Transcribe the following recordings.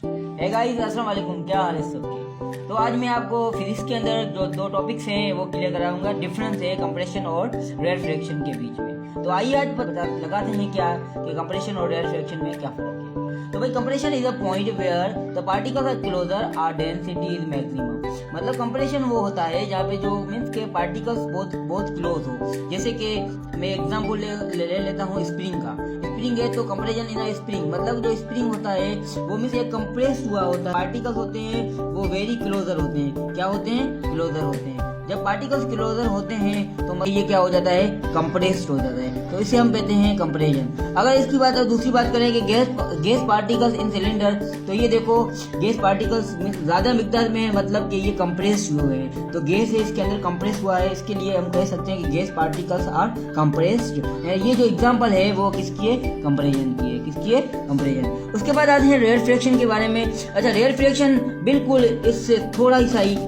Hey guys, अस्सलाम वालेकुम। क्या हाल है सबके। तो आज मैं आपको फिजिक्स के अंदर जो दो टॉपिक्स हैं वो क्लियर कराऊंगा। डिफरेंस है कंप्रेशन और रेयरफिकेशन के बीच में। तो आइए आज पता लगाते हैं क्या कि कंप्रेशन और रेयरफिकेशन में क्या फर्क है। तो भाई, compression is a point where the particles are closer or density is maximum. मतलब कंप्रेशन वो होता है जहाँ पे जो मीन्स के पार्टिकल्स बहुत बहुत क्लोज हो। जैसे कि मैं एग्जांपल ले लेता हूँ स्प्रिंग का। स्प्रिंग है तो कंप्रेशन इन अ स्प्रिंग, मतलब जो स्प्रिंग होता है वो मीन्स एक कंप्रेस हुआ होता है। पार्टिकल्स होते हैं वो वेरी क्लोजर होते हैं। क्या होते हैं? क्लोजर होते हैं। जब पार्टिकल्स क्लोजर होते हैं तो ये क्या हो जाता है? कंप्रेस्ड हो जाता है। तो इसे हम कहते हैं कंप्रेशन। अगर इसकी बात दूसरी बात करें कि गैस पार्टिकल्स इन सिलेंडर, तो ये देखो गैस पार्टिकल्स ज्यादा मिकदार में है, मतलब कि ये कंप्रेस हुए हैं। तो गैस है इसके अंदर कंप्रेस हुआ है, इसके लिए हम कह सकते हैं कि गैस पार्टिकल्स आर कंप्रेस्ड। ये जो एग्जांपल है वो किसकी है? कंप्रेशन की है। किसकी है? कंप्रेशन। उसके बाद आते हैं रेयरफिकेशन के बारे में। अच्छा, रेयरफिकेशन बिल्कुल इससे थोड़ा ही सही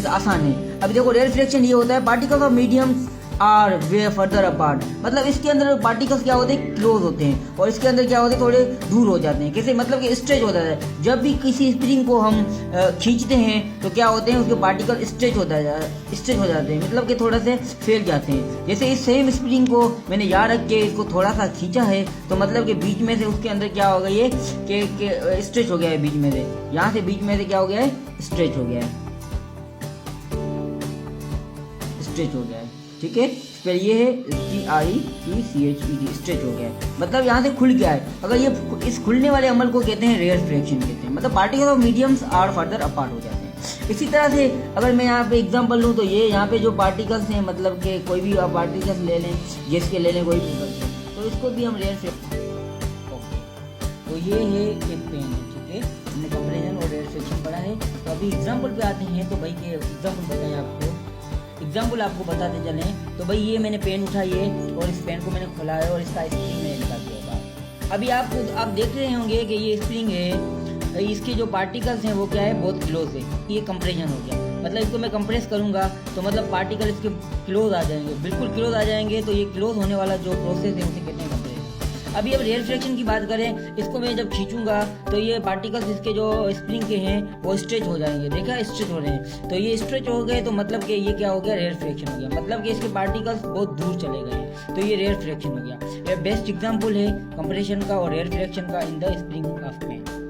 आसान है। अभी देखो, रेयरफिकेशन ये होता है particles of medium are way further apart. मतलब इसके अंदर पार्टिकल्स क्या होते हैं? क्लोज होते हैं, और इसके अंदर क्या होते हैं? थोड़े दूर हो जाते हैं। कैसे? मतलब कि स्ट्रेच हो जाता है। जब भी किसी स्प्रिंग को हम खींचते हैं तो क्या होते हैं? उसके पार्टिकल स्ट्रेच हो जाते हैं, मतलब कि थोड़ा से फैल जाते हैं। जैसे इस सेम स्प्रिंग को मैंने यहाँ रख के इसको थोड़ा सा खींचा है तो मतलब कि बीच में से उसके अंदर क्या हो गया? ये कि स्ट्रेच हो गया है। बीच में से, यहाँ से बीच में से क्या हो गया है? स्ट्रेच हो गया है। स्ट्रेच हो गया है। ठीक है, फिर ये है STRECHED, स्ट्रेच हो गया है, मतलब यहाँ से खुल गया है। अगर ये इस खुलने वाले अमल को कहते हैं रेयरफिकेशन कहते हैं। मतलब particle of mediums are further apart हो जाते हैं। इसी तरह से अगर मैं यहाँ पे एग्जांपल लूँ तो ये यहाँ पे जो पार्टिकल्स हैं, मतलब कि कोई भी आप पार्टिकल्स ले लें, गैस के ले लें कोई भी, तो इसको भी हम रेयरफिकेशन। तो ये है एक पेन है। ठीक है, हमने कंप्रेशन और रेयरफिकेशन पढ़ा है। तो अभी एग्जाम्पल पे आते हैं। तो भाई के एग्जाम्पल बताएं आपको। एग्जाम्पल आपको बताते चलें तो भाई, ये मैंने पेन उठाई है और इस पेन को मैंने खोला है और इसका स्प्रिंग मैंने निकाल दिया बाहर। अभी आप देख रहे होंगे कि ये स्प्रिंग है, इसके जो पार्टिकल्स हैं वो क्या है? बहुत क्लोज है। ये कंप्रेशन हो गया। मतलब इसको मैं कंप्रेस करूंगा तो मतलब पार्टिकल इसके क्लोज आ जाएंगे, बिल्कुल क्लोज आ जाएंगे। तो ये क्लोज होने वाला जो प्रोसेस है उसे कहते हैं कंप्रेशन। अभी अब रेयरफिकेशन की बात करें, इसको मैं जब खींचूंगा तो ये पार्टिकल्स इसके जो स्प्रिंग के हैं वो स्ट्रेच हो जाएंगे। देखा, स्ट्रेच हो रहे हैं। तो ये स्ट्रेच हो गए तो मतलब कि ये क्या हो गया? रेयरफिकेशन हो गया। मतलब कि इसके पार्टिकल्स बहुत दूर चले गए, तो ये रेयरफिकेशन हो गया। ये बेस्ट एग्जांपल है कंप्रेशन का और रेयरफिकेशन का in the spring of pen.